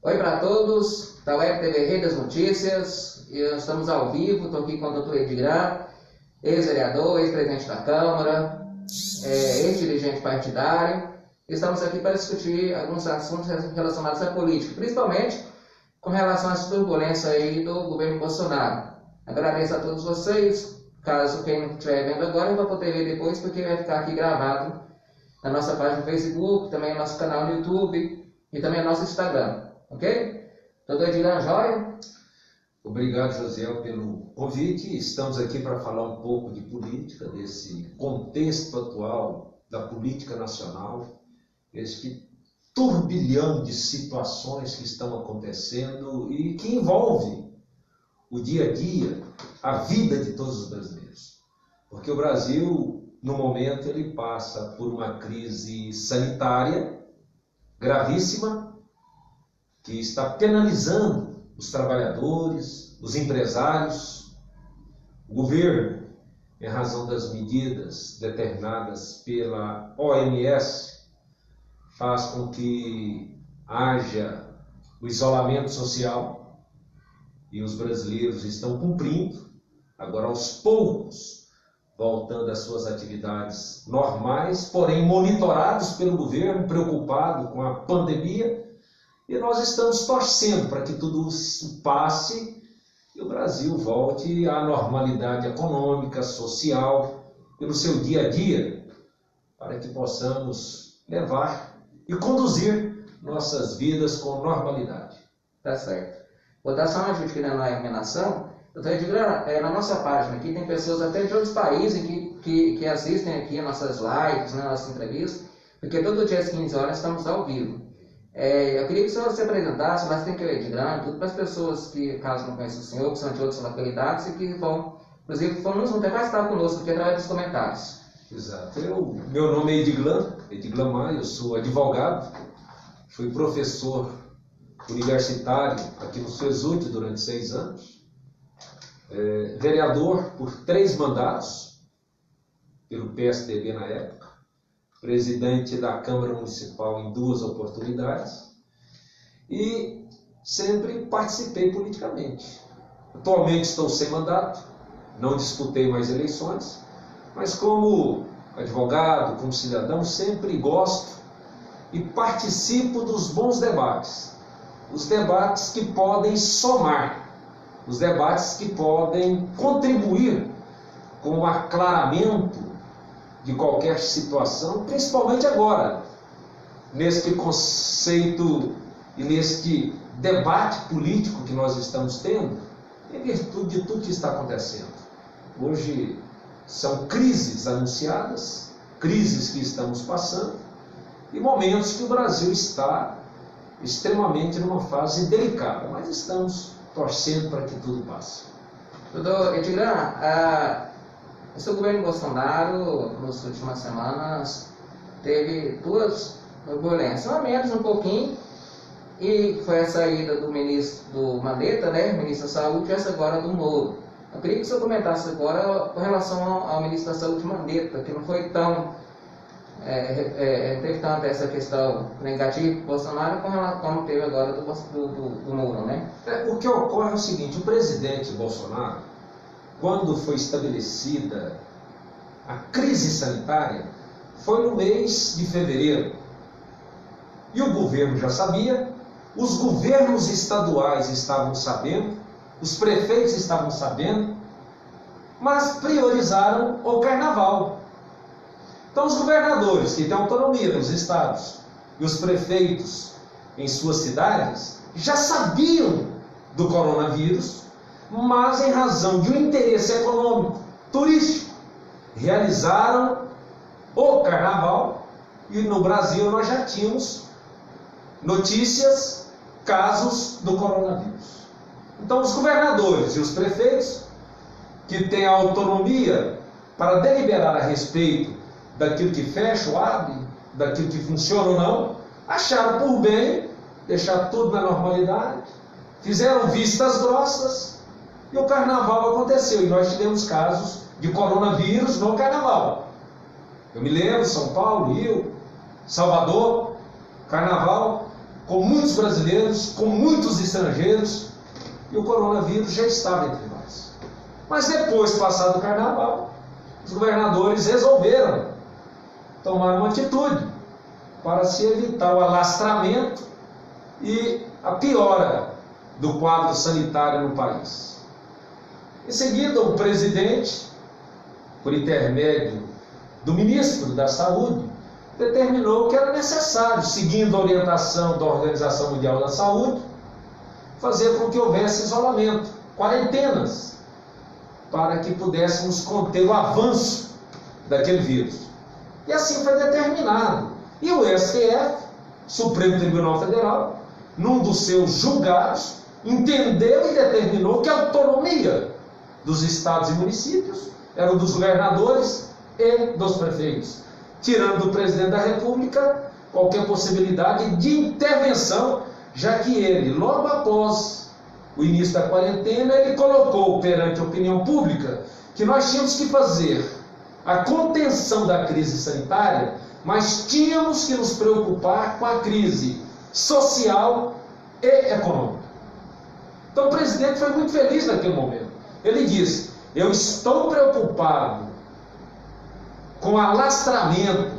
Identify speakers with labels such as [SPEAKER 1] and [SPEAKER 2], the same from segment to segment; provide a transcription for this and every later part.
[SPEAKER 1] Oi para todos, da Web TV Rede das Notícias. Estamos ao vivo, estou aqui com o Dr. Edgran, ex-vereador, ex-presidente da Câmara, ex-dirigente partidário. Estamos aqui para discutir alguns assuntos relacionados à política, principalmente com relação a essa turbulência aí do governo Bolsonaro. Agradeço a todos vocês. Caso quem não estiver vendo agora, vai poder ver depois, porque vai ficar aqui gravado na nossa página no Facebook, também no nosso canal no YouTube e também no nosso Instagram. Ok? Doutor Edgran, joia?
[SPEAKER 2] Obrigado, Josiel, pelo convite. Estamos aqui para falar um pouco de política, desse contexto atual da política nacional, este turbilhão de situações que estão acontecendo e que envolve o dia a dia, a vida de todos os brasileiros. Porque o Brasil, no momento, ele passa por uma crise sanitária gravíssima, que está penalizando os trabalhadores, os empresários, o governo, em razão das medidas determinadas pela OMS, faz com que haja o isolamento social e os brasileiros estão cumprindo, agora aos poucos, voltando às suas atividades normais, porém monitorados pelo governo, preocupado com a pandemia. E nós estamos torcendo para que tudo isso passe e o Brasil volte à normalidade econômica, social e no seu dia a dia, para que possamos levar e conduzir nossas vidas com normalidade.
[SPEAKER 1] Tá certo. Vou dar só uma ajuda aqui na iluminação. Doutor Edgran, na nossa página aqui tem pessoas até de outros países que assistem aqui nossas lives, nossas entrevistas, porque todo dia às 15 horas estamos ao vivo. Eu queria que o senhor se apresentasse, mas tem que o Edgran, tudo para as pessoas que, caso não conheçam o senhor, que são de outras localidades e que vão, inclusive, nos vão ter mais estar conosco aqui através dos comentários.
[SPEAKER 2] Exato. Meu nome é Edgran Maia, eu sou advogado, fui professor universitário aqui no CESUT durante 6 anos, vereador por 3 mandatos, pelo PSDB na época, presidente da Câmara Municipal em 2 oportunidades e sempre participei politicamente. Atualmente estou sem mandato, não disputei mais eleições, mas como advogado, como cidadão, sempre gosto e participo dos bons debates. Os debates que podem somar, os debates que podem contribuir com o aclaramento de qualquer situação, principalmente agora, neste conceito e neste debate político que nós estamos tendo, em virtude de tudo que está acontecendo. Hoje são crises anunciadas, crises que estamos passando, e momentos que o Brasil está extremamente numa fase delicada, mas estamos torcendo para que tudo passe.
[SPEAKER 1] Doutor Edgran, o seu governo Bolsonaro, nas últimas semanas, teve 2 turbulências, uma menos um pouquinho, e foi a saída do ministro do Mandetta, ministro da Saúde, e essa agora do Moro. Eu queria que o senhor comentasse agora com relação ao ministro da Saúde Mandetta, que não foi tão, teve tanto essa questão negativa do Bolsonaro como teve agora do Moro, né?
[SPEAKER 2] O que ocorre é o seguinte: o presidente Bolsonaro, quando foi estabelecida a crise sanitária, foi no mês de fevereiro. E o governo já sabia, os governos estaduais estavam sabendo, os prefeitos estavam sabendo, mas priorizaram o carnaval. Então os governadores, que têm autonomia nos estados, e os prefeitos em suas cidades, já sabiam do coronavírus, mas em razão de um interesse econômico, turístico, realizaram o carnaval, e no Brasil nós já tínhamos notícias, casos do coronavírus. Então os governadores e os prefeitos, que têm a autonomia para deliberar a respeito daquilo que fecha ou abre, daquilo que funciona ou não, acharam por bem deixar tudo na normalidade, fizeram vistas grossas, e o carnaval aconteceu, e nós tivemos casos de coronavírus no carnaval. Eu me lembro, São Paulo, Rio, Salvador, carnaval, com muitos muitos brasileiros, com muitos estrangeiros, e o coronavírus já estava entre nós. Mas depois, passado o carnaval, os governadores resolveram tomar uma atitude para se evitar o alastramento e a piora do quadro sanitário no país. Em seguida, o presidente, por intermédio do ministro da Saúde, determinou que era necessário, seguindo a orientação da Organização Mundial da Saúde, fazer com que houvesse isolamento, quarentenas, para que pudéssemos conter o avanço daquele vírus. E assim foi determinado. E o STF, Supremo Tribunal Federal, num dos seus julgados, entendeu e determinou que a autonomia dos estados e municípios era dos governadores e dos prefeitos, tirando do presidente da República qualquer possibilidade de intervenção, já que ele, logo após o início da quarentena, ele colocou perante a opinião pública que nós tínhamos que fazer a contenção da crise sanitária, mas tínhamos que nos preocupar com a crise social e econômica. Então o presidente foi muito feliz naquele momento. Ele disse: eu estou preocupado com o alastramento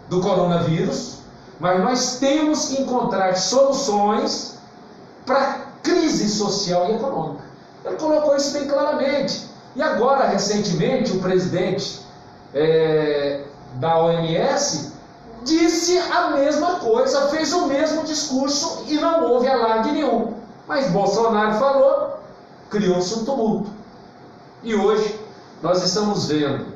[SPEAKER 2] do coronavírus, mas nós temos que encontrar soluções para a crise social e econômica. Ele colocou isso bem claramente. E agora, recentemente, o presidente da OMS disse a mesma coisa, fez o mesmo discurso e não houve alarde nenhum. Mas Bolsonaro falou, criou-se um tumulto. E hoje nós estamos vendo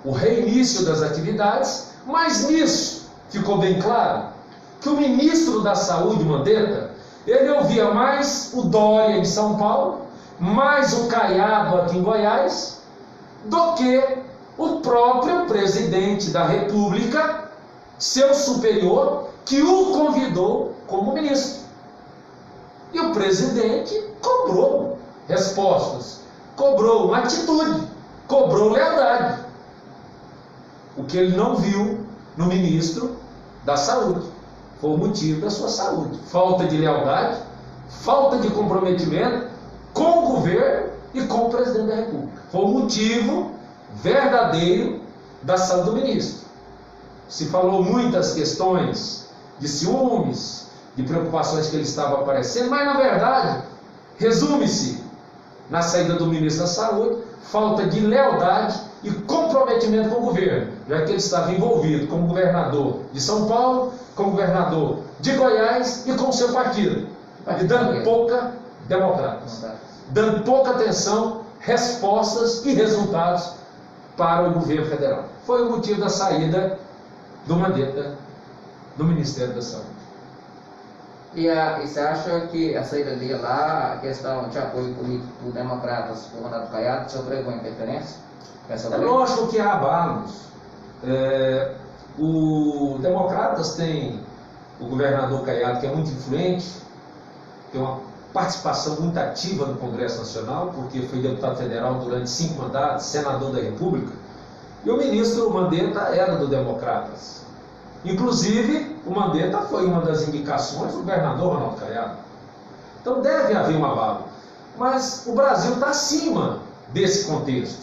[SPEAKER 2] o reinício das atividades, mas nisso ficou bem claro que o ministro da Saúde, Mandetta, ele ouvia mais o Dória em São Paulo, mais o Caiado aqui em Goiás, do que o próprio presidente da República, seu superior, que o convidou como ministro. E o presidente cobrou respostas, cobrou uma atitude, cobrou lealdade. O que ele não viu no ministro da Saúde foi o motivo da sua saúde: falta de lealdade, falta de comprometimento com o governo e com o presidente da República. Foi o motivo verdadeiro da saúde do ministro. Se falou muitas questões de ciúmes, de preocupações que ele estava aparecendo, mas na verdade resume-se na saída do ministro da Saúde falta de lealdade e comprometimento com o governo, já que ele estava envolvido como governador de São Paulo, como governador de Goiás e com o seu partido, e dando pouca democratas, dando pouca atenção, respostas e resultados para o governo federal. Foi o motivo da saída do Mandetta do Ministério da Saúde.
[SPEAKER 1] E você acha que a saída dele lá, a questão de apoio político dos democratas por Ronaldo Caiado, sofreu alguma interferência?
[SPEAKER 2] É lógico que há abalos. Os democratas têm o governador Caiado, que é muito influente, tem uma participação muito ativa no Congresso Nacional, porque foi deputado federal durante 5 mandatos, senador da República, e o ministro Mandetta era do Democratas. Inclusive, o Mandetta foi uma das indicações do governador Ronaldo Caiado. Então deve haver um abalo. Mas o Brasil está acima desse contexto.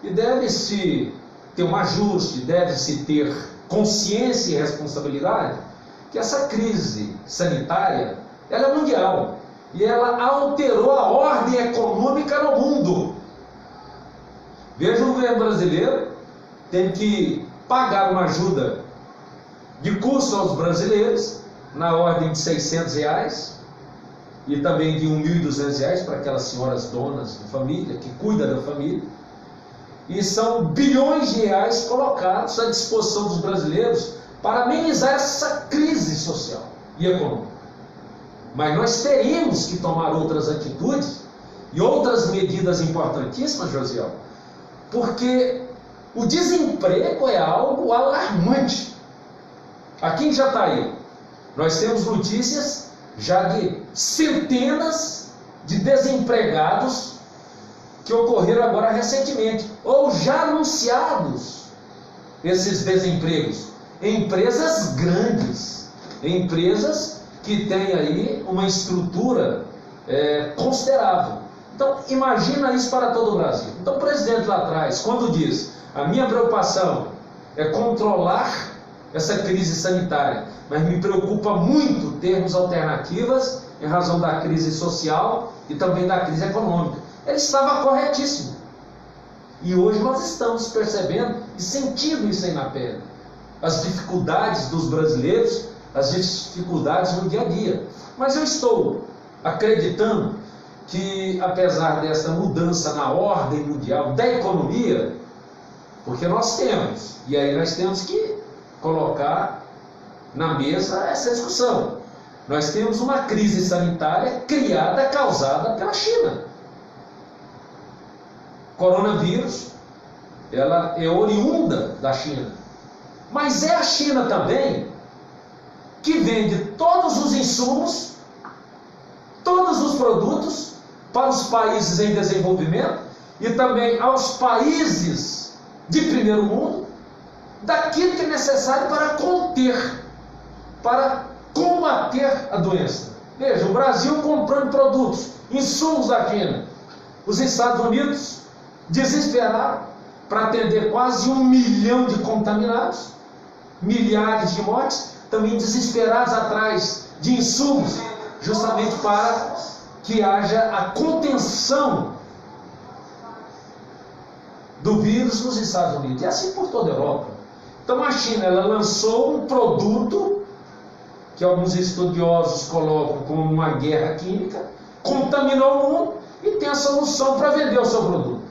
[SPEAKER 2] E deve-se ter um ajuste, deve-se ter consciência e responsabilidade que essa crise sanitária, ela é mundial. E ela alterou a ordem econômica no mundo. Veja o governo brasileiro tem que pagar uma ajuda de custo aos brasileiros, na ordem de R$600, e também de R$1.200 para aquelas senhoras donas de família, que cuidam da família. E são bilhões de reais colocados à disposição dos brasileiros para amenizar essa crise social e econômica. Mas nós teríamos que tomar outras atitudes e outras medidas importantíssimas, Josiel, porque o desemprego é algo alarmante. Aqui em Jataí, nós temos notícias já de centenas de desempregados que ocorreram agora recentemente, ou já anunciados esses desempregos, em empresas grandes, em empresas que tem aí uma estrutura considerável. Então, imagina isso para todo o Brasil. Então, o presidente lá atrás, quando diz, a minha preocupação é controlar essa crise sanitária, mas me preocupa muito termos alternativas em razão da crise social e também da crise econômica. Ele estava corretíssimo. E hoje nós estamos percebendo e sentindo isso aí na pele. As dificuldades dos brasileiros, as dificuldades no dia a dia. Mas eu estou acreditando que, apesar dessa mudança na ordem mundial da economia, porque nós temos, e aí nós temos que colocar na mesa essa discussão. Nós temos uma crise sanitária criada, causada pela China. Coronavírus, ela é oriunda da China. Mas é a China também que vende todos os insumos, todos os produtos para os países em desenvolvimento e também aos países de primeiro mundo, daquilo que é necessário para conter, para combater a doença. Veja, o Brasil comprando produtos, insumos da China. Os Estados Unidos desesperaram para atender quase 1 milhão de contaminados, milhares de mortes, também desesperados atrás de insumos, justamente para que haja a contenção do vírus nos Estados Unidos, e assim por toda a Europa. Então a China, ela lançou um produto que alguns estudiosos colocam como uma guerra química, contaminou o mundo e tem a solução para vender o seu produto.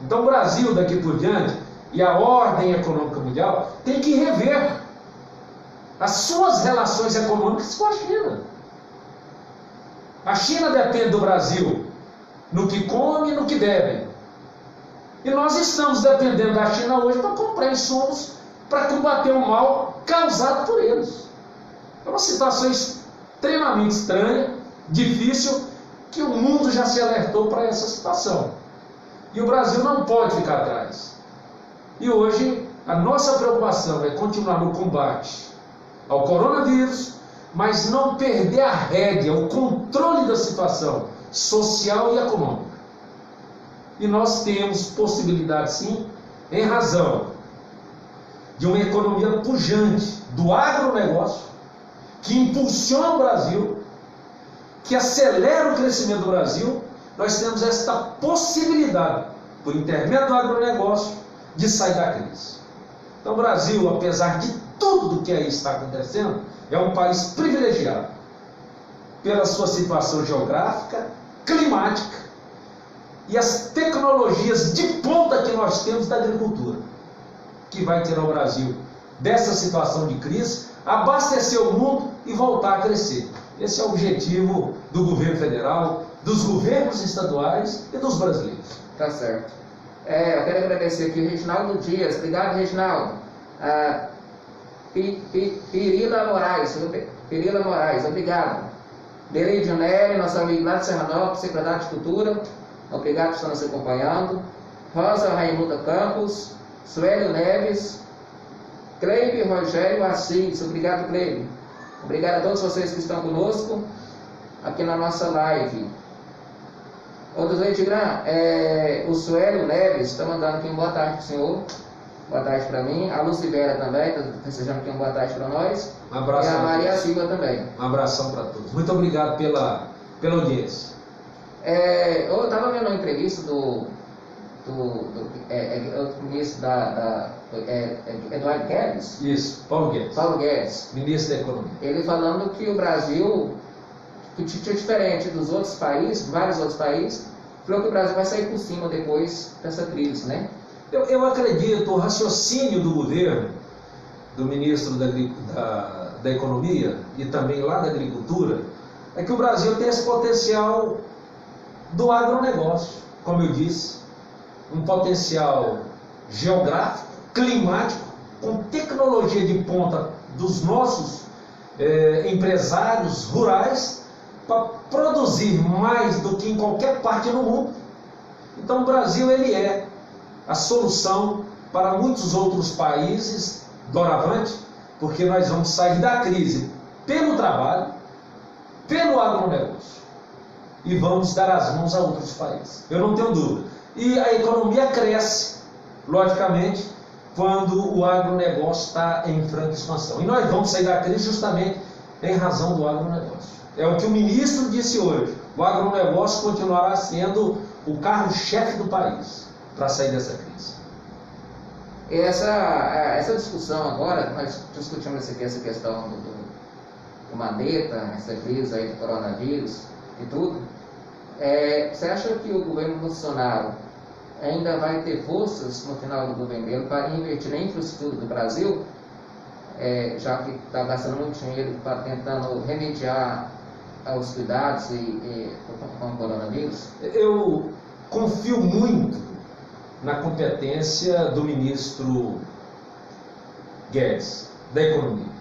[SPEAKER 2] Então o Brasil, daqui por diante, e a ordem econômica mundial, tem que rever as suas relações econômicas com a China. A China depende do Brasil no que come e no que bebe. E nós estamos dependendo da China hoje para comprar insumos para combater o mal causado por eles. É uma situação extremamente estranha, difícil, que o mundo já se alertou para essa situação. E o Brasil não pode ficar atrás. E hoje a nossa preocupação é continuar no combate ao coronavírus, mas não perder a rédea, o controle da situação social e econômica. E nós temos possibilidade sim, em razão de uma economia pujante, do agronegócio, que impulsiona o Brasil, que acelera o crescimento do Brasil. Nós temos esta possibilidade, por intermédio do agronegócio, de sair da crise. Então o Brasil, apesar de tudo que aí está acontecendo, é um país privilegiado pela sua situação geográfica, climática e as tecnologias de ponta que nós temos da agricultura, que vai tirar o Brasil dessa situação de crise, abastecer o mundo e voltar a crescer. Esse é o objetivo do governo federal, dos governos estaduais e dos brasileiros.
[SPEAKER 1] Tá certo. Eu quero agradecer aqui o Reginaldo Dias. Obrigado, Reginaldo. Pirila Moraes, obrigado. Bereide Nery, nosso amigo lá de Serranópolis, secretário de Cultura, obrigado por estar nos acompanhando. Rosa Raimundo Campos, Suélio Neves, Cleibe Rogério Assis, obrigado, Cleibe. Obrigado a todos vocês que estão conosco aqui na nossa live. Ô, Doutor Edgran, o Suélio Neves está mandando aqui um boa tarde para o senhor. Boa tarde para mim. A Lucibera também está desejando aqui uma boa tarde para nós.
[SPEAKER 2] Um abraço.
[SPEAKER 1] E a Maria Silva também.
[SPEAKER 2] Um abração para todos. Muito obrigado pela audiência.
[SPEAKER 1] Eu estava vendo uma entrevista do ministro Eduardo Guedes.
[SPEAKER 2] Isso, Paulo Guedes.
[SPEAKER 1] Paulo Guedes.
[SPEAKER 2] Ministro da Economia.
[SPEAKER 1] Ele falando que o Brasil, que diferente dos outros países, vários outros países, falou que o Brasil vai sair por cima depois dessa crise, né?
[SPEAKER 2] Eu acredito, o raciocínio do governo, do ministro da Economia e também lá da Agricultura, é que o Brasil tem esse potencial do agronegócio, como eu disse, um potencial geográfico, climático, com tecnologia de ponta dos nossos empresários rurais, para produzir mais do que em qualquer parte no mundo. Então o Brasil, ele é a solução para muitos outros países doravante, porque nós vamos sair da crise pelo trabalho, pelo agronegócio. E vamos dar as mãos a outros países. Eu não tenho dúvida. E a economia cresce, logicamente, quando o agronegócio está em franca expansão. E nós vamos sair da crise justamente em razão do agronegócio. É o que o ministro disse hoje. O agronegócio continuará sendo o carro-chefe do país para sair dessa crise.
[SPEAKER 1] Essa discussão agora, nós discutimos aqui essa questão do Mandetta, essa crise aí do coronavírus e tudo. Você acha que o governo Bolsonaro ainda vai ter forças no final do governo dele para investir na infraestrutura do Brasil, já que está gastando muito dinheiro para tentando remediar aos cuidados com o coronavírus?
[SPEAKER 2] Eu confio muito na competência do ministro Guedes, da Economia.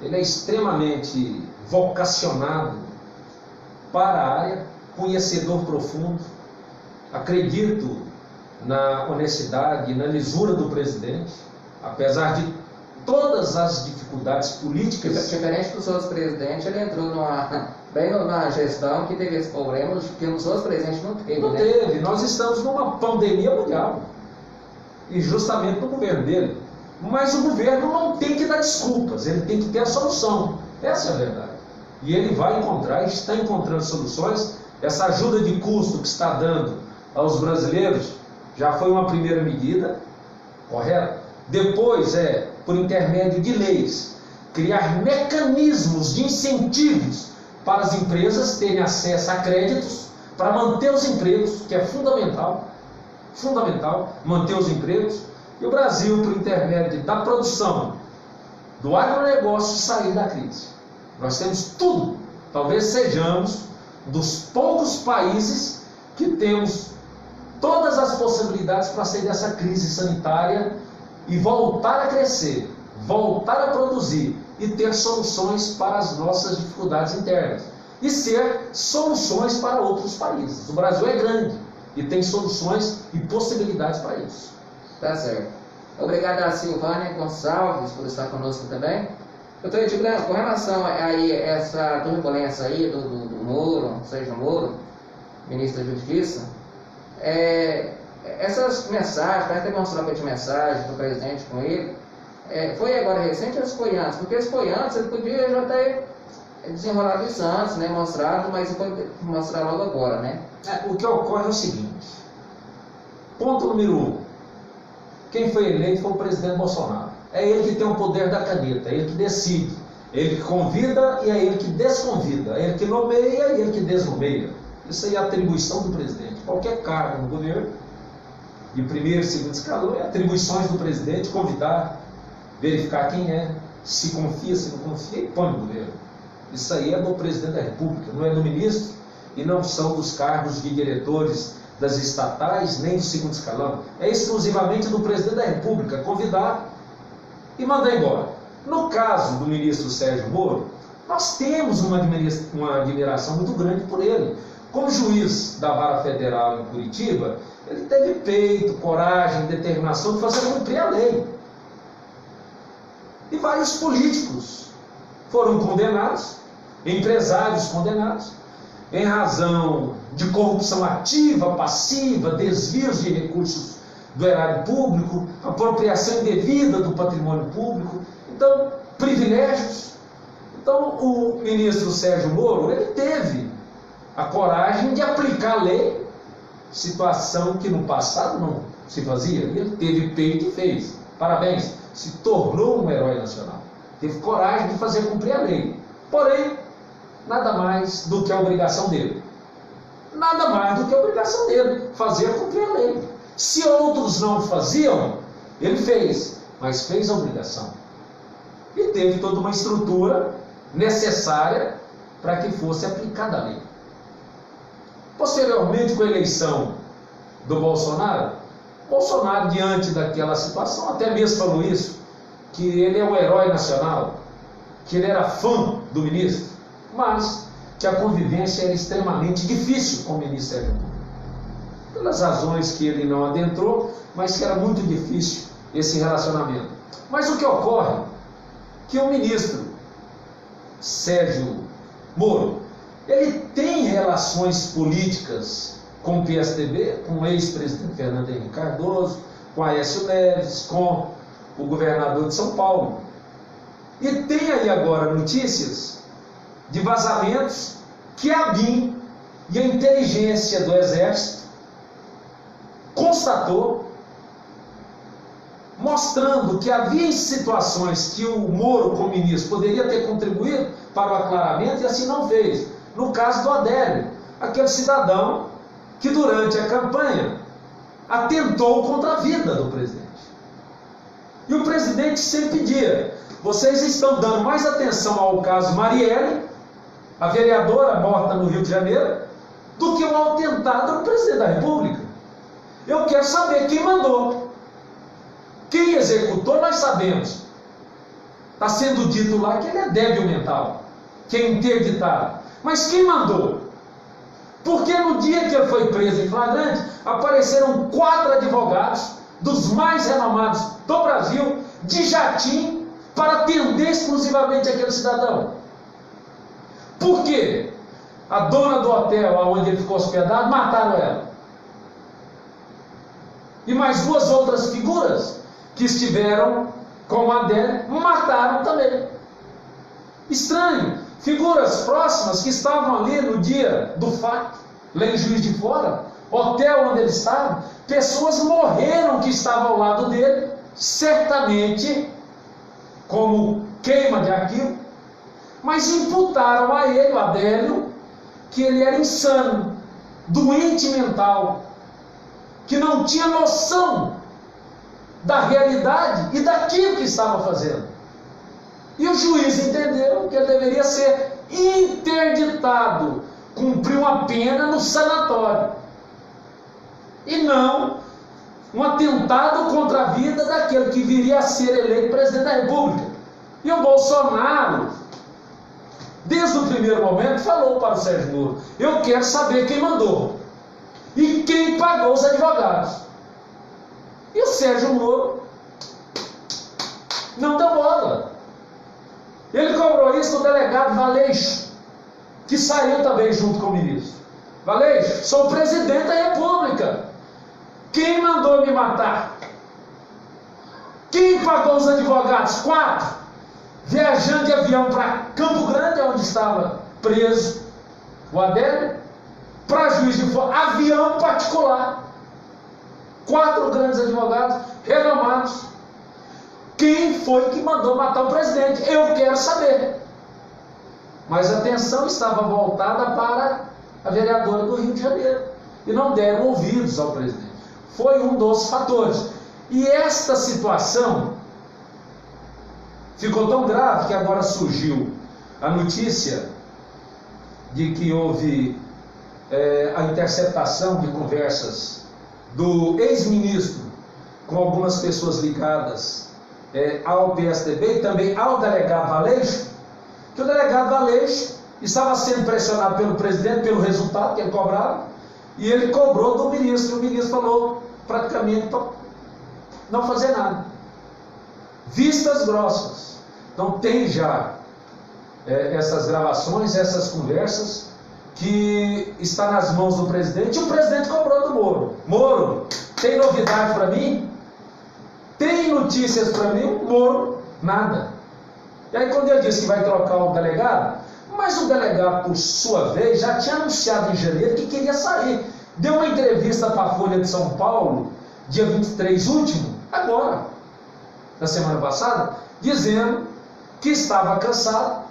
[SPEAKER 2] Ele é extremamente vocacionado para a área, conhecedor profundo. Acredito na honestidade e na lisura do presidente, apesar de todas as dificuldades políticas.
[SPEAKER 1] Diferente dos outros presidentes, ele entrou bem numa gestão que teve esse problema que os outros presidentes não teve.
[SPEAKER 2] Não teve. Nós estamos numa pandemia mundial. E justamente no governo dele. Mas o governo não tem que dar desculpas, ele tem que ter a solução. Essa é a verdade. E ele vai encontrar, está encontrando soluções. Essa ajuda de custo que está dando aos brasileiros já foi uma primeira medida, correto? Depois por intermédio de leis, criar mecanismos de incentivos para as empresas terem acesso a créditos para manter os empregos, que é fundamental manter os empregos, e o Brasil, por intermédio da produção, do agronegócio, sair da crise. Nós temos tudo, talvez sejamos dos poucos países que temos todas as possibilidades para sair dessa crise sanitária e voltar a crescer, voltar a produzir e ter soluções para as nossas dificuldades internas e ser soluções para outros países. O Brasil é grande e tem soluções e possibilidades para isso.
[SPEAKER 1] Tá certo. Obrigado a Silvânia Gonçalves por estar conosco também. Doutor Edgar, com relação a essa turbulência aí do Moro, Sérgio Moro, ministro da Justiça, essas mensagens, vai ter uma troca de mensagens do presidente com ele, foi agora recente ou foi antes? Porque se foi antes, ele podia já ter desenrolado isso antes, né, mostrado, mas ele pode mostrar logo agora, né?
[SPEAKER 2] O que ocorre é o seguinte: ponto número 1, quem foi eleito foi o presidente Bolsonaro. É ele que tem o poder da caneta, é ele que decide, é ele que convida e é ele que desconvida, é ele que nomeia e é ele que desnomeia. Isso aí é a atribuição do presidente. Qualquer cargo no governo, de primeiro e segundo escalão, é atribuições do presidente, convidar, verificar quem é, se confia, se não confia, e põe no governo. Isso aí é do presidente da República, não é do ministro, e não são dos cargos de diretores das estatais, nem do segundo escalão. É exclusivamente do presidente da República, convidar e mandar embora. No caso do ministro Sérgio Moro, nós temos uma admiração muito grande por ele. Como juiz da Vara Federal em Curitiba, ele teve peito, coragem, determinação de fazer cumprir a lei. E vários políticos foram condenados, empresários condenados, em razão de corrupção ativa, passiva, desvios de recursos do erário público, apropriação indevida do patrimônio público, então, privilégios. Então, o ministro Sérgio Moro, ele teve a coragem de aplicar a lei, situação que no passado não se fazia. Ele teve peito e fez. Parabéns, se tornou um herói nacional. Teve coragem de fazer cumprir a lei. Porém, nada mais do que a obrigação dele. Nada mais do que a obrigação dele, fazer cumprir a lei. Se outros não faziam, ele fez, mas fez a obrigação. E teve toda uma estrutura necessária para que fosse aplicada a lei. Posteriormente, com a eleição do Bolsonaro, diante daquela situação, até mesmo falou isso, que ele é um herói nacional, que ele era fã do ministro, mas que a convivência era extremamente difícil com o ministro Sérgio Moro. Pelas razões que ele não adentrou, mas que era muito difícil esse relacionamento. Mas o que ocorre? Que o ministro Sérgio Moro, ele tem relações políticas com o PSDB, com o ex-presidente Fernando Henrique Cardoso, com Aécio Neves, com o governador de São Paulo. E tem aí agora notícias de vazamentos que a BIM e a inteligência do Exército constatou, mostrando que havia situações que o Moro, como ministro, poderia ter contribuído para o aclaramento e assim não fez. No caso do Adélio, aquele cidadão que durante a campanha atentou contra a vida do presidente. E o presidente sempre pedia: vocês estão dando mais atenção ao caso Marielle, a vereadora morta no Rio de Janeiro, do que o atentado no presidente da República. Eu quero saber quem mandou. Quem executou, nós sabemos. Está sendo dito lá que ele é débil mental, que é interditado. Mas quem mandou? Porque no dia que ele foi preso em flagrante, apareceram 4 advogados, dos mais renomados do Brasil, de jatim, para atender exclusivamente aquele cidadão. Por quê? A dona do hotel onde ele ficou hospedado, mataram ela. E mais 2 outras figuras que estiveram com a Adélio, mataram também. Estranho. Figuras próximas que estavam ali no dia do fato, lá em Juiz de Fora, hotel onde ele estava, pessoas morreram que estavam ao lado dele, certamente como queima de arquivo, mas imputaram a ele, o Adélio, que ele era insano, doente mental, que não tinha noção da realidade e daquilo que estava fazendo. E o juiz entendeu que ele deveria ser interditado, cumprir uma pena no sanatório, e não um atentado contra a vida daquele que viria a ser eleito presidente da República. E o Bolsonaro, desde o primeiro momento, falou para o Sérgio Moro: eu quero saber quem mandou e quem pagou os advogados. E o Sérgio Moro não deu bola. Ele cobrou isso do delegado Valeixo, que saiu também junto com o ministro. Valeixo, sou o presidente da República. Quem mandou me matar? Quem pagou os advogados? 4. Viajando de avião para Campo Grande, onde estava preso o Adélio, para Juiz de Fora, avião particular. 4 grandes advogados renomados. Quem foi que mandou matar o presidente? Eu quero saber. Mas a atenção estava voltada para a vereadora do Rio de Janeiro e não deram ouvidos ao presidente. Foi um dos fatores. E esta situação ficou tão grave que agora surgiu a notícia de que houve a interceptação de conversas do ex-ministro com algumas pessoas ligadas ao PSDB e também ao delegado Valeixo, que o delegado Valeixo estava sendo pressionado pelo presidente pelo resultado que ele cobrava, e ele cobrou do ministro, e o ministro falou praticamente para não fazer nada. Vistas grossas. Então tem já essas gravações, essas conversas, que está nas mãos do presidente, e o presidente cobrou do Moro. Moro, tem novidade para mim? Tem notícias para mim? O Moro, nada. E aí quando ele disse que vai trocar o delegado, mas o delegado, por sua vez, já tinha anunciado em janeiro que queria sair. Deu uma entrevista para a Folha de São Paulo, dia 23 último, agora, na semana passada, dizendo que estava cansado,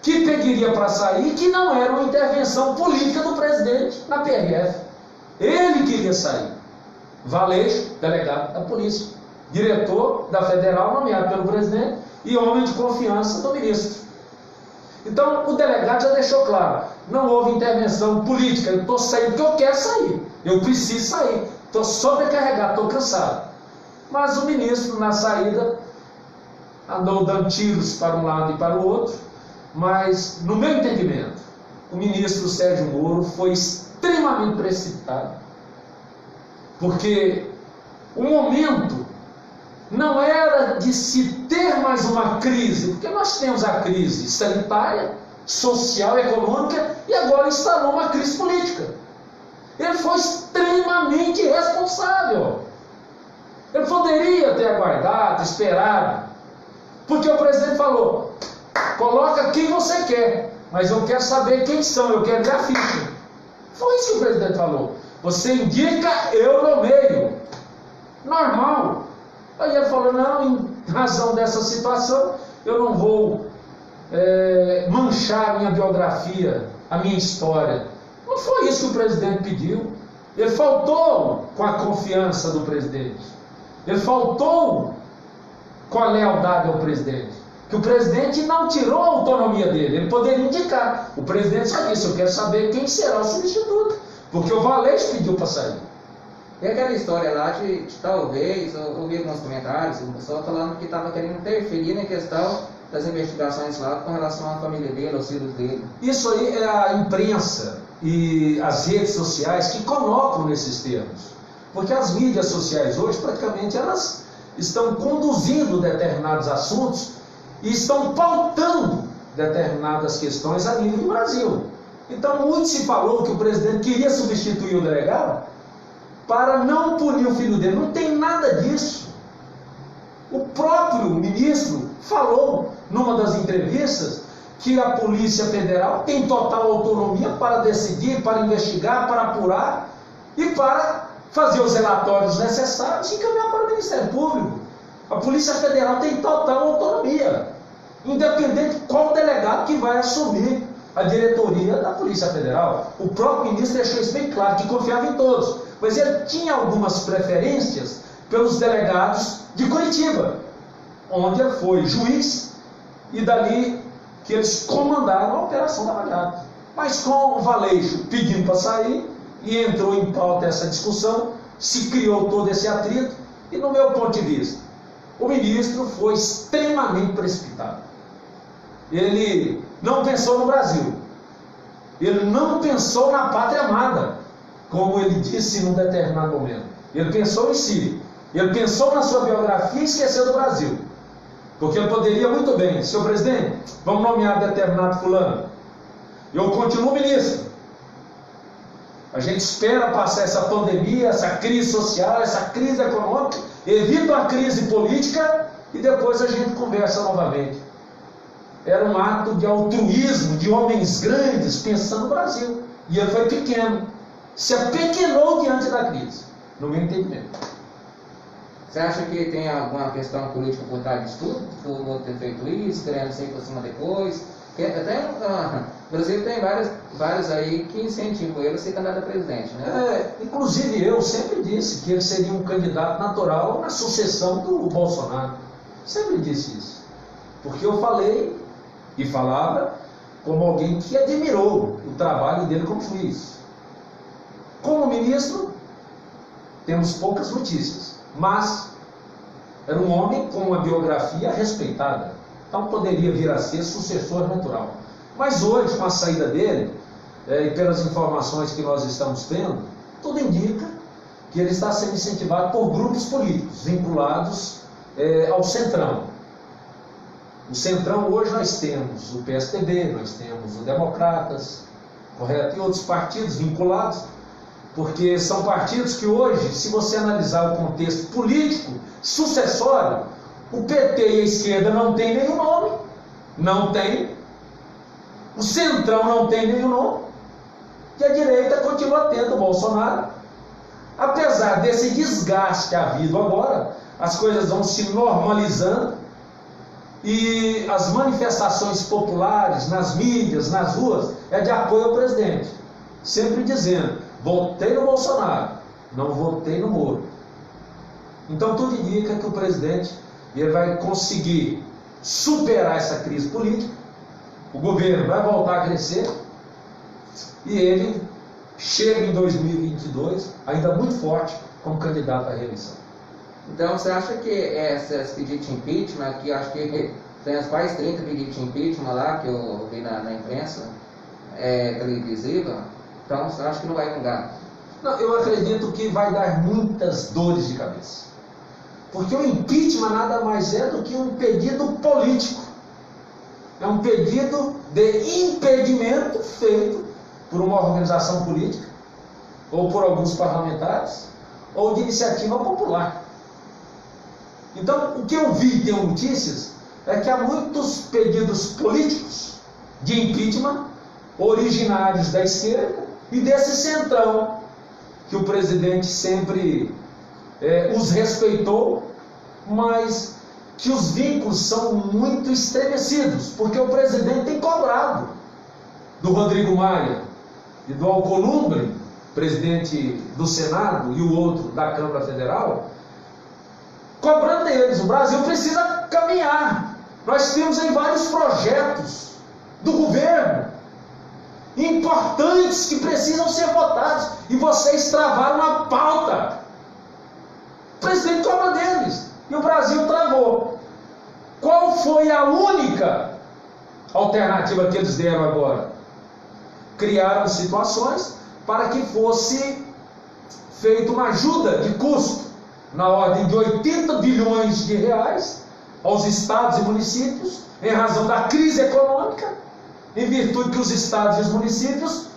[SPEAKER 2] que pediria para sair, que não era uma intervenção política do presidente na PRF. Ele queria sair. Valeixo, delegado da polícia, diretor da Federal, nomeado pelo presidente, e homem de confiança do ministro. Então, o delegado já deixou claro: não houve intervenção política, eu estou saindo porque eu quero sair, eu preciso sair, estou sobrecarregado, estou cansado. Mas o ministro, na saída, andou dando tiros para um lado e para o outro, mas, no meu entendimento, o ministro Sérgio Moro foi extremamente precipitado, porque o momento não era de se ter mais uma crise, porque nós temos a crise sanitária, social, econômica, e agora instalou uma crise política. Ele foi extremamente irresponsável. Ele poderia ter aguardado, esperado, porque o presidente falou: coloca quem você quer, mas eu quero saber quem são, eu quero ver a ficha. Foi isso que o presidente falou. Você indica, eu nomeio. Normal. Aí ele falou: não, em razão dessa situação, eu não vou manchar a minha biografia, a minha história. Não foi isso que o presidente pediu. Ele faltou com a confiança do presidente. Ele faltou com a lealdade ao presidente. Que o presidente não tirou a autonomia dele. Ele poderia indicar. O presidente só disse: eu quero saber quem será o substituto, porque o Valeixo pediu para sair.
[SPEAKER 1] E aquela história lá de talvez, eu ouvi alguns comentários, o pessoal falando que estava querendo interferir na questão das investigações lá com relação à família dele, aos filhos dele.
[SPEAKER 2] Isso aí é a imprensa e as redes sociais que colocam nesses termos. Porque as mídias sociais hoje, praticamente, elas estão conduzindo determinados assuntos e estão pautando determinadas questões a nível do Brasil. Então, muito se falou que o presidente queria substituir o delegado para não punir o filho dele. Não tem nada disso. O próprio ministro falou, numa das entrevistas, que a Polícia Federal tem total autonomia para decidir, para investigar, para apurar e para fazer os relatórios necessários e encaminhar para o Ministério Público. A Polícia Federal tem total autonomia, independente de qual delegado que vai assumir a diretoria da Polícia Federal. O próprio ministro deixou isso bem claro, que confiava em todos, mas ele tinha algumas preferências pelos delegados de Curitiba, onde ele foi juiz, e dali que eles comandaram a Operação Lava Jato. Mas com o Valeixo pedindo para sair, e entrou em pauta essa discussão, se criou todo esse atrito, e no meu ponto de vista, o ministro foi extremamente precipitado. Ele não pensou no Brasil, ele não pensou na pátria amada, como ele disse num determinado momento. Ele pensou em si, ele pensou na sua biografia e esqueceu do Brasil. Porque ele poderia muito bem: senhor presidente, vamos nomear determinado fulano, eu continuo ministro, a gente espera passar essa pandemia, essa crise social, essa crise econômica, evita uma crise política e depois a gente conversa novamente. Era um ato de altruísmo, de homens grandes pensando no Brasil, e ele foi pequeno, se apequenou diante da crise, no meu entendimento.
[SPEAKER 1] Você acha que tem alguma questão política por trás disso tudo? Por ter feito isso, querendo sair por cima depois? O Brasil tem vários aí que incentivam ele a ser candidato a presidente, né?
[SPEAKER 2] Inclusive eu sempre disse que ele seria um candidato natural na sucessão do Bolsonaro. Sempre disse isso. Porque eu falei e falava como alguém que admirou o trabalho dele como juiz. Como ministro, temos poucas notícias, mas era um homem com uma biografia respeitada, então poderia vir a ser sucessor natural. Mas hoje, com a saída dele, e pelas informações que nós estamos tendo, tudo indica que ele está sendo incentivado por grupos políticos vinculados ao Centrão. O Centrão, hoje nós temos o PSDB, nós temos o Democratas, correto? E outros partidos vinculados, porque são partidos que hoje, se você analisar o contexto político sucessório, o PT e a esquerda não tem nenhum nome, não tem, o Centrão não tem nenhum nome, e a direita continua tendo o Bolsonaro. Apesar desse desgaste havido agora, as coisas vão se normalizando, e as manifestações populares nas mídias, nas ruas, é de apoio ao presidente, sempre dizendo: votei no Bolsonaro, não votei no Moro. Então tudo indica que o presidente ele vai conseguir superar essa crise política, o governo vai voltar a crescer e ele chega em 2022 ainda muito forte como candidato à reeleição.
[SPEAKER 1] Então você acha que esses pedidos de impeachment, que acho que tem as quase 30 pedidos de impeachment lá, que eu vi na imprensa televisiva, então você acha que não vai vingar?
[SPEAKER 2] Não, eu acredito que vai dar muitas dores de cabeça. Porque o impeachment nada mais é do que um pedido político. É um pedido de impedimento feito por uma organização política, ou por alguns parlamentares, ou de iniciativa popular. Então, o que eu vi, tenho notícias, é que há muitos pedidos políticos de impeachment originários da esquerda e desse centrão que o presidente sempre os respeitou, mas que os vínculos são muito estremecidos, porque o presidente tem cobrado do Rodrigo Maia e do Alcolumbre, presidente do Senado, e o outro da Câmara Federal, cobrando deles. O Brasil precisa caminhar. Nós temos aí vários projetos do governo importantes que precisam ser votados, e vocês travaram a pauta. O presidente cobra deles e o Brasil travou. Qual foi a única alternativa que eles deram agora? Criaram situações para que fosse feita uma ajuda de custo na ordem de 80 bilhões de reais aos estados e municípios, em razão da crise econômica, em virtude que os estados e os municípios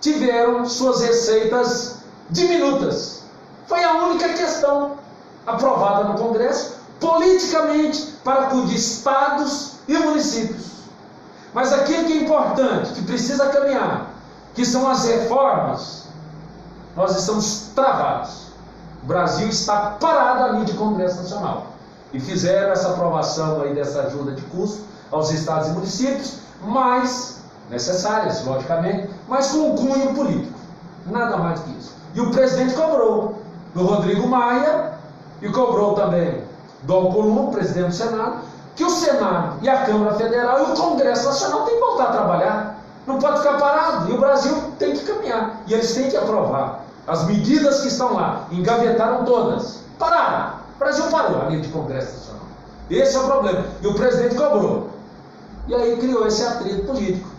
[SPEAKER 2] tiveram suas receitas diminutas. Foi a única questão aprovada no Congresso, politicamente, para cuidar de estados e municípios. Mas aquilo que é importante, que precisa caminhar, que são as reformas, nós estamos travados. O Brasil está parado ali de Congresso Nacional. E fizeram essa aprovação aí dessa ajuda de custo aos estados e municípios, mais necessárias, logicamente, mas com um cunho político. Nada mais que isso. E o presidente cobrou do Rodrigo Maia e cobrou também do Alcolumbre, presidente do Senado, que o Senado e a Câmara Federal e o Congresso Nacional têm que voltar a trabalhar. Não pode ficar parado. E o Brasil tem que caminhar. E eles têm que aprovar. As medidas que estão lá, engavetaram todas. Pararam. O Brasil parou a nível de Congresso Nacional. Esse é o problema. E o presidente cobrou. E aí criou esse atrito político.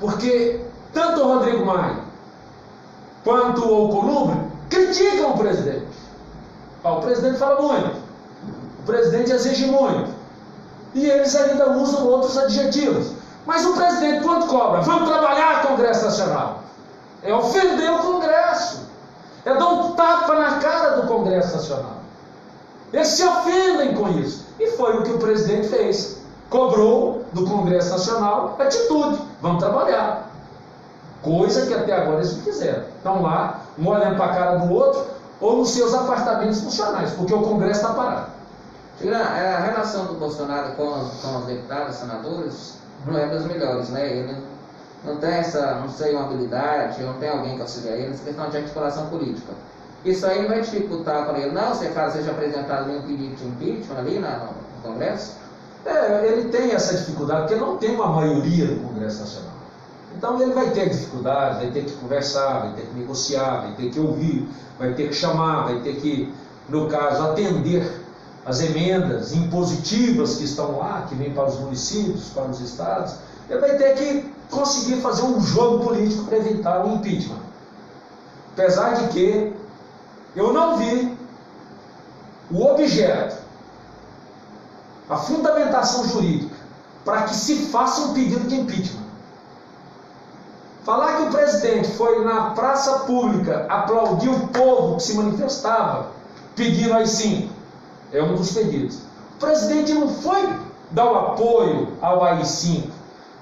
[SPEAKER 2] Porque tanto o Rodrigo Maia quanto o Alcolumbre criticam o presidente. O presidente fala muito. O presidente exige muito. E eles ainda usam outros adjetivos. Mas o presidente, quando cobra, vamos trabalhar Congresso Nacional, é ofender o Congresso. É dar um tapa na cara do Congresso Nacional. Eles se ofendem com isso. E foi o que o presidente fez. Cobrou do Congresso Nacional atitude. Vamos trabalhar. Coisa que até agora eles não fizeram. Estão lá, um olhando para a cara do outro, ou nos seus apartamentos funcionais, porque o Congresso está parado.
[SPEAKER 1] A relação do Bolsonaro com os deputados, senadores, não é das melhores, né? Ele não tem uma habilidade, não tem alguém que auxilia ele, essa questão de articulação política. Isso aí vai dificultar para ele, não, se caso seja apresentado nenhum pedido de impeachment ali no Congresso?
[SPEAKER 2] Ele tem essa dificuldade, porque não tem uma maioria no Congresso Nacional. Então ele vai ter dificuldade, vai ter que conversar, vai ter que negociar, vai ter que ouvir, vai ter que chamar, vai ter que, no caso, atender as emendas impositivas que estão lá, que vêm para os municípios, para os estados. Ele vai ter que conseguir fazer um jogo político para evitar o impeachment. Apesar de que eu não vi o objeto, a fundamentação jurídica, para que se faça um pedido de impeachment. Falar que o presidente foi na praça pública aplaudir o povo que se manifestava pedindo AI-5 é um dos pedidos. O presidente não foi dar o apoio ao AI-5.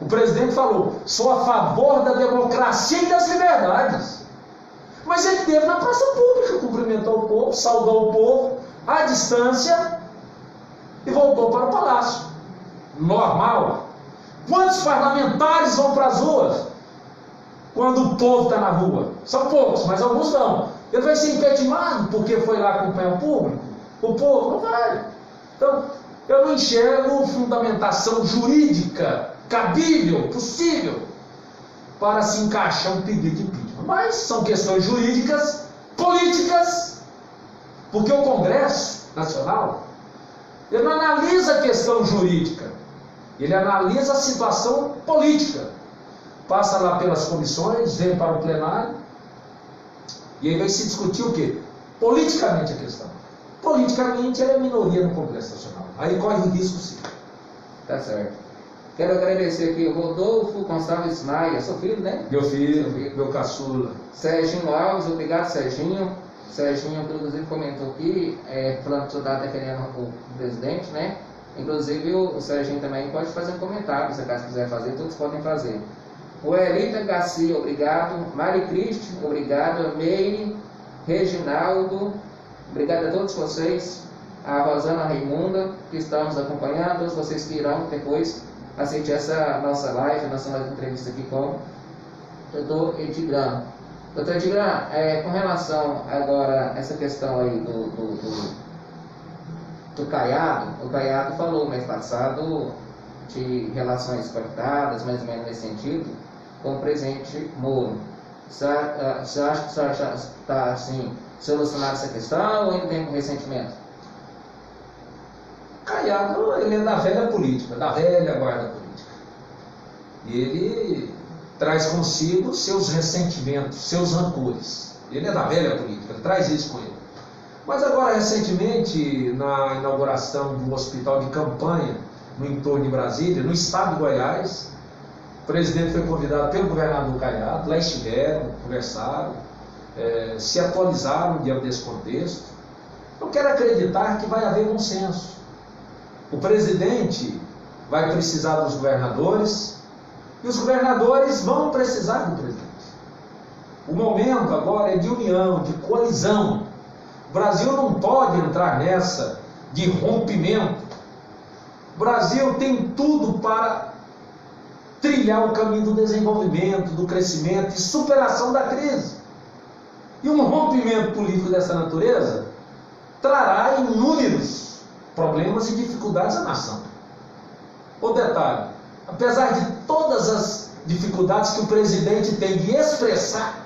[SPEAKER 2] O presidente falou, sou a favor da democracia e das liberdades. Mas ele esteve na praça pública, cumprimentou o povo, saudou o povo, à distância, e voltou para o palácio. Normal. Quantos parlamentares vão para as ruas quando o povo está na rua? São poucos, mas alguns vão. Ele vai ser impeachmentado porque foi lá acompanhar o público? O povo não vai. Então, eu não enxergo fundamentação jurídica cabível, possível, para se encaixar um pedido de impeachment. Mas são questões jurídicas, políticas, porque o Congresso Nacional, ele não analisa a questão jurídica, ele analisa a situação política. Passa lá pelas comissões, vem para o plenário, e aí vai se discutir o quê? Politicamente a questão. politicamente ele é minoria no Congresso Nacional. Aí corre o risco, sim.
[SPEAKER 1] Tá certo. Quero agradecer aqui o Rodolfo Gonçalves Maia, seu filho, né?
[SPEAKER 2] Meu filho, meu caçula.
[SPEAKER 1] Serginho Alves, obrigado, Serginho. Serginho, inclusive, comentou aqui, falando que o senhor está defendendo o presidente, né? Inclusive, o Serginho também pode fazer um comentário, se caso quiser fazer, todos podem fazer. O Elita Garcia, obrigado. Mari Cristi, obrigado. Meire, Reginaldo, obrigado a todos vocês. A Rosana Raimunda, que estão nos acompanhando, todos vocês que irão depois assistir essa nossa live, nossa entrevista aqui com o doutor Edgran. Doutor Edgran, com relação agora a essa questão aí do Caiado, o Caiado falou mês passado de relações cortadas, mais ou menos nesse sentido, com o presidente Moro. Você acha que o senhor já está assim, solucionado essa questão ou ainda tem um ressentimento?
[SPEAKER 2] Caiado, ele é da velha política, da velha guarda política. E ele traz consigo seus ressentimentos, seus rancores. Ele é da velha política, ele traz isso com ele. Mas agora, recentemente, na inauguração de um hospital de campanha no entorno de Brasília, no estado de Goiás, o presidente foi convidado pelo governador Caiado, lá estiveram, conversaram, se atualizaram diante desse contexto. Eu quero acreditar que vai haver consenso. O presidente vai precisar dos governadores e os governadores vão precisar do presidente. O momento agora é de união, de coalizão. O Brasil não pode entrar nessa de rompimento. O Brasil tem tudo para trilhar o caminho do desenvolvimento, do crescimento e superação da crise. E um rompimento político dessa natureza trará inúmeros problemas e dificuldades à nação. O detalhe, apesar de todas as dificuldades que o presidente tem de expressar,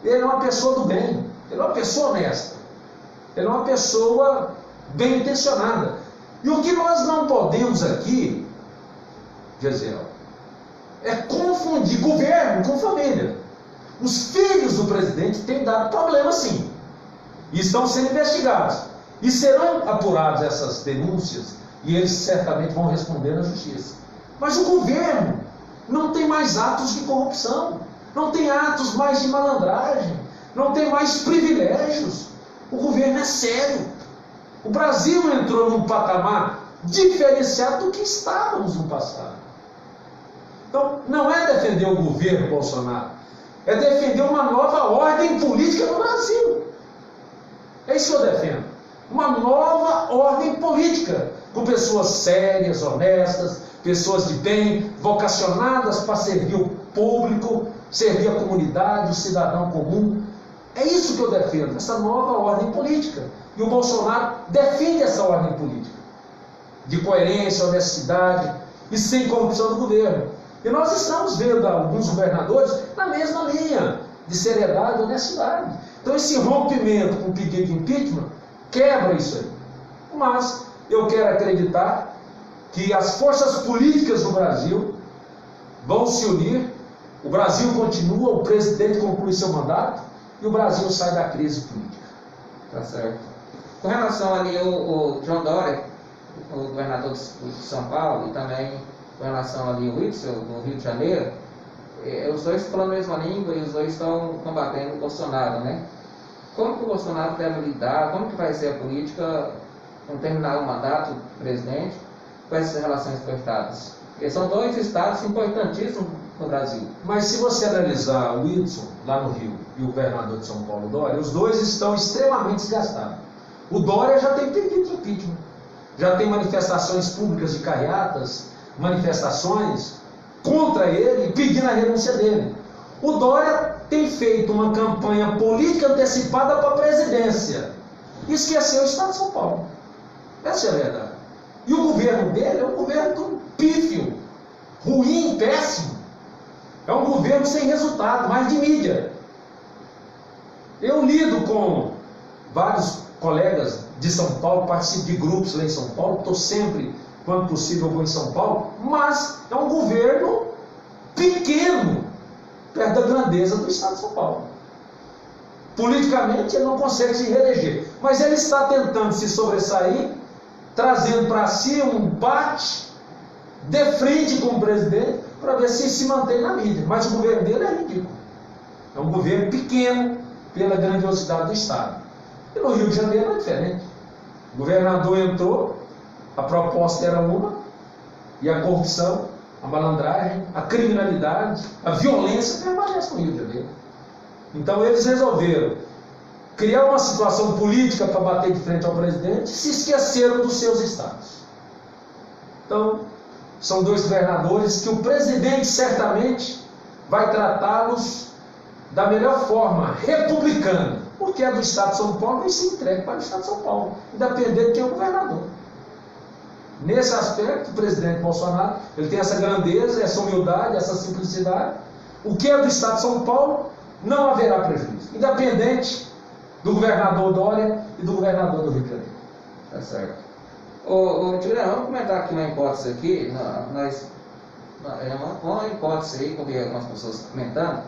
[SPEAKER 2] ele é uma pessoa do bem, ele é uma pessoa honesta, ele é uma pessoa bem intencionada. E o que nós não podemos aqui, Gesiel, é confundir governo com família. Os filhos do presidente têm dado problema sim, e estão sendo investigados. E serão apuradas essas denúncias e eles certamente vão responder na justiça. Mas o governo não tem mais atos de corrupção, não tem atos mais de malandragem, não tem mais privilégios. O governo é sério. O Brasil entrou num patamar diferenciado do que estávamos no passado. Então, não é defender o governo Bolsonaro, é defender uma nova ordem política no Brasil. É isso que eu defendo. Uma nova ordem política, com pessoas sérias, honestas, pessoas de bem, vocacionadas para servir o público, servir a comunidade, o cidadão comum. É isso que eu defendo, essa nova ordem política. E o Bolsonaro defende essa ordem política, de coerência, honestidade e sem corrupção do governo. E nós estamos vendo alguns governadores na mesma linha, de seriedade e honestidade. Então esse rompimento com o pedido de impeachment quebra isso aí. Mas eu quero acreditar que as forças políticas do Brasil vão se unir, o Brasil continua, o presidente conclui seu mandato e o Brasil sai da crise política.
[SPEAKER 1] Tá certo. Com relação ali o João Dória, o governador de São Paulo, e também com relação ali o Whitson, do Rio de Janeiro, os dois falam a mesma língua e os dois estão combatendo o Bolsonaro, né? Como que o Bolsonaro deve lidar, como que vai ser a política, quando terminar o mandato do presidente, com essas relações cortadas? Porque são dois estados importantíssimos no Brasil.
[SPEAKER 2] Mas se você analisar o Whitson, lá no Rio, e o governador de São Paulo, Dória, os dois estão extremamente desgastados. O Dória já tem pedido de impeachment, já tem manifestações públicas de carreatas, manifestações contra ele, pedindo a renúncia dele. O Dória tem feito uma campanha política antecipada para a presidência. Esqueceu o Estado de São Paulo. Essa é a verdade. E o governo dele é um governo pífio, ruim, péssimo. É um governo sem resultado, mais de mídia. Eu lido com vários colegas de São Paulo, participo de grupos lá em São Paulo, estou sempre, quando possível, eu vou em São Paulo, mas é um governo pequeno, perto da grandeza do Estado de São Paulo. Politicamente ele não consegue se reeleger, mas ele está tentando se sobressair, trazendo para si um bate de frente com o presidente para ver se mantém na mídia. Mas o governo dele é ridículo. É um governo pequeno pela grandiosidade do Estado. E no Rio de Janeiro é diferente. O governador entrou, a proposta era uma, e a corrupção, a malandragem, a criminalidade, a violência permanece no Rio de Janeiro. Então eles resolveram criar uma situação política para bater de frente ao presidente e se esqueceram dos seus estados. Então, são dois governadores que o presidente certamente vai tratá-los da melhor forma, republicana, porque é do estado de São Paulo e se entregue para o estado de São Paulo, independente de quem é o governador. Nesse aspecto, o presidente Bolsonaro, ele tem essa grandeza, essa humildade, essa simplicidade. O que é do estado de São Paulo, não haverá prejuízo, independente do governador Dória e do governador do Rio de Janeiro.
[SPEAKER 1] Tá certo. Tigrão, vamos comentar aqui uma hipótese aqui, uma hipótese aí, como algumas pessoas comentando,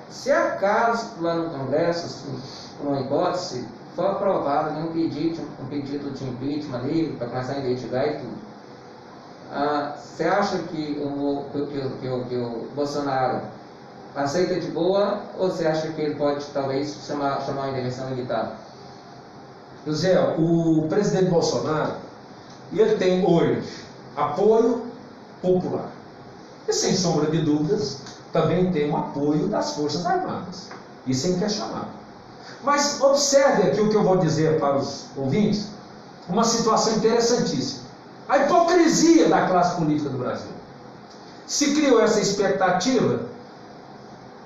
[SPEAKER 1] se acaso lá no Congresso, assim, uma hipótese, for aprovado um pedido de impeachment ali, para começar a investigar e tudo, você acha que o Bolsonaro aceita de boa, ou você acha que ele pode talvez chamar uma intervenção militar?
[SPEAKER 2] José, o presidente Bolsonaro, ele tem hoje apoio popular. E sem sombra de dúvidas, também tem o apoio das Forças Armadas. Isso é inquestionável. Mas observe aqui o que eu vou dizer para os ouvintes, uma situação interessantíssima. A hipocrisia da classe política do Brasil. Se criou essa expectativa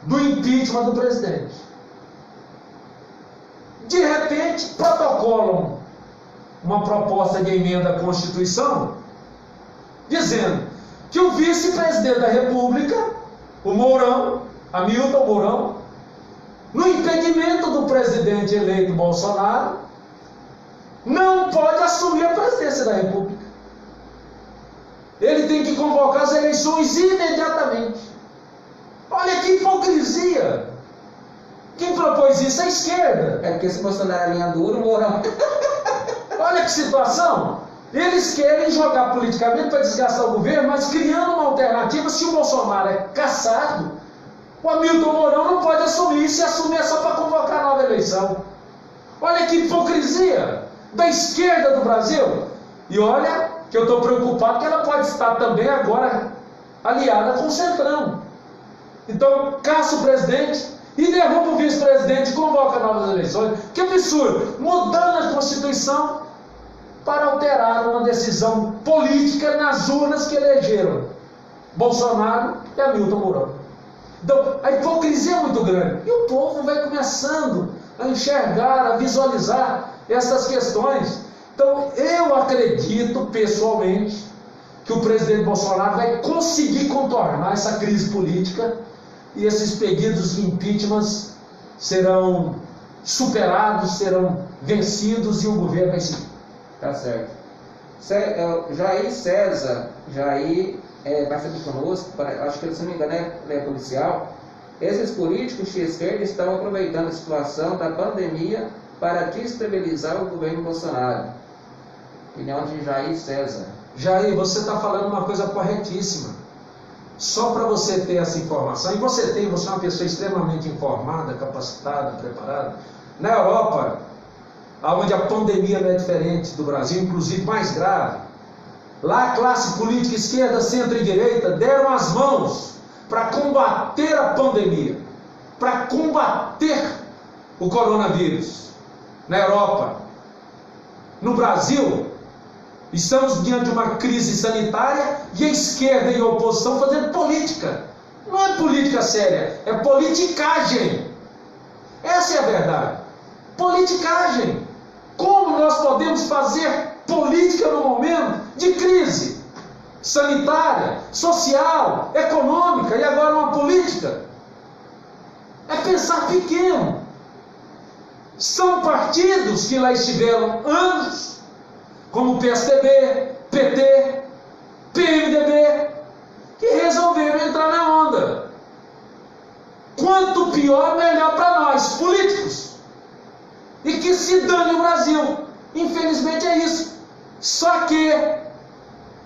[SPEAKER 2] do impeachment do presidente. De repente, protocolam uma proposta de emenda à Constituição, dizendo que o vice-presidente da República, o Mourão, Hamilton Mourão, no impedimento do presidente eleito Bolsonaro, não pode assumir a presidência da República. Ele tem que convocar as eleições imediatamente. Olha que hipocrisia! Quem propôs isso é a esquerda.
[SPEAKER 1] É porque se Bolsonaro é linha dura, o Mourão.
[SPEAKER 2] Olha que situação! Eles querem jogar politicamente para desgastar o governo, mas criando uma alternativa. Se o Bolsonaro é cassado, o Hamilton Mourão não pode assumir. Se assumir é só para convocar a nova eleição. Olha que hipocrisia da esquerda do Brasil. E olha que eu estou preocupado que ela pode estar também agora aliada com o Centrão. Então, caça o presidente e derruba o vice-presidente e convoca novas eleições. Que absurdo! Mudando a Constituição para alterar uma decisão política nas urnas que elegeram Bolsonaro e Hamilton Mourão. Então, a hipocrisia é muito grande. E o povo vai começando a enxergar, a visualizar essas questões. Então, eu acredito, pessoalmente, que o presidente Bolsonaro vai conseguir contornar essa crise política e esses pedidos de impeachment serão superados, serão vencidos e o governo vai seguir.
[SPEAKER 1] Tá certo. Jair César, vai ser conosco, acho que, se não me engano, é policial. Esses políticos de esquerda estão aproveitando a situação da pandemia para destabilizar o governo Bolsonaro. Opinião de Jair César.
[SPEAKER 2] Jair, você está falando uma coisa corretíssima. Só para você ter essa informação, e você é uma pessoa extremamente informada, capacitada, preparada. Na Europa, onde a pandemia não é diferente do Brasil, inclusive mais grave, lá a classe política esquerda, centro e direita deram as mãos para combater a pandemia, para combater o coronavírus. Na Europa, no Brasil, estamos diante de uma crise sanitária e a esquerda e a oposição fazendo política. Não é política séria, é politicagem. Essa é a verdade. Politicagem. Como nós podemos fazer política no momento de crise sanitária, social, econômica e agora uma política? É pensar pequeno. São partidos que lá estiveram anos, como PSDB, PT, PMDB, que resolveram entrar na onda. Quanto pior, melhor para nós. nós, políticos, e que se dane o Brasil. Infelizmente é isso. Só que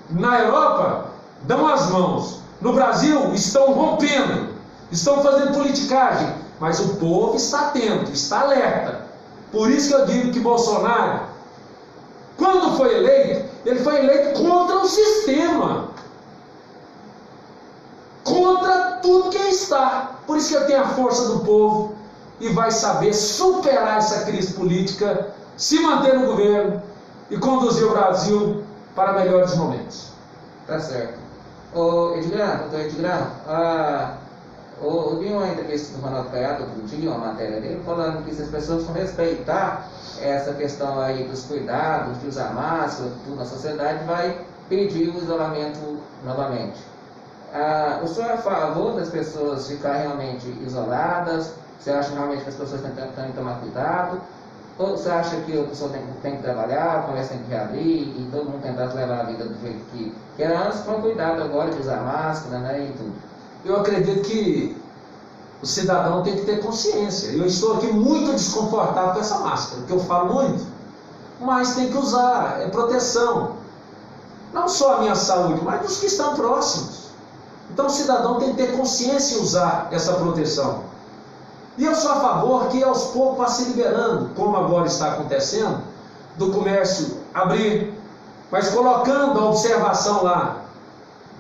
[SPEAKER 2] na Europa dão as mãos, no Brasil estão rompendo, estão fazendo politicagem, mas o povo está atento, está alerta. Por isso que eu digo que Bolsonaro, quando foi eleito, ele foi eleito contra o sistema, contra tudo que está. Por isso que ele tem a força do povo e vai saber superar essa crise política, se manter no governo e conduzir o Brasil para melhores momentos.
[SPEAKER 1] Tá certo. Ô Edgrano, doutor Edgrano, eu vi uma entrevista do Ronaldo Caiado, outro dia, uma matéria dele, falando que se as pessoas não respeitar essa questão aí dos cuidados, de usar máscara, tudo na sociedade, vai pedir o isolamento novamente. O senhor é a favor das pessoas ficarem realmente isoladas? Você acha realmente que as pessoas têm que tomar cuidado? Ou você acha que a pessoa tem que trabalhar, o comércio tem que reabrir e todo mundo tentar levar a vida do jeito que era antes, com cuidado agora de usar máscara, né, e tudo?
[SPEAKER 2] Eu acredito que o cidadão tem que ter consciência. Eu estou aqui muito desconfortável com essa máscara, porque eu falo muito, mas tem que usar, é proteção. Não só a minha saúde, mas dos que estão próximos. Então o cidadão tem que ter consciência em usar essa proteção. E eu sou a favor que aos poucos vá se liberando, como agora está acontecendo, do comércio abrir, mas colocando a observação lá.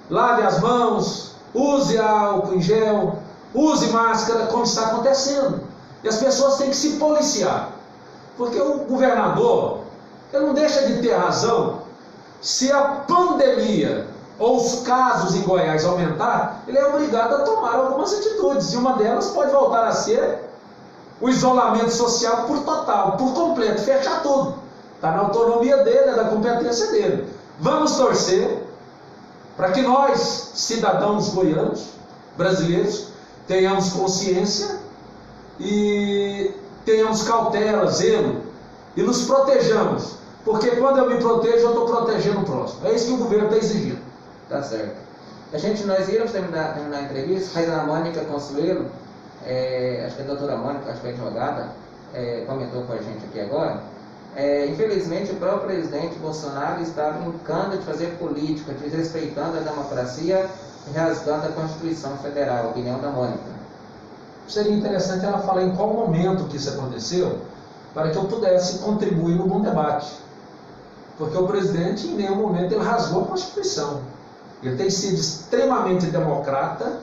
[SPEAKER 2] Lave as mãos, use álcool em gel, use máscara, como está acontecendo. E as pessoas têm que se policiar. Porque o governador, ele não deixa de ter razão. Se a pandemia ou os casos em Goiás aumentar, ele é obrigado a tomar algumas atitudes. E uma delas pode voltar a ser o isolamento social por total, por completo, fechar tudo. Está na autonomia dele, é da competência dele. Vamos torcer para que nós, cidadãos goianos, brasileiros, tenhamos consciência e tenhamos cautela, zelo e nos protejamos. Porque quando eu me protejo, eu estou protegendo o próximo. É isso que o governo está exigindo.
[SPEAKER 1] Tá certo. Nós íamos terminar a entrevista, mas a Mônica Consuelo, acho que a doutora Mônica, acho que é advogada, comentou com a gente aqui agora. Infelizmente, o próprio presidente Bolsonaro está brincando de fazer política, desrespeitando a democracia e rasgando a Constituição Federal. A opinião da Mônica.
[SPEAKER 2] Seria interessante ela falar em qual momento que isso aconteceu, para que eu pudesse contribuir no bom debate. Porque o presidente, em nenhum momento, ele rasgou a Constituição. Ele tem sido extremamente democrata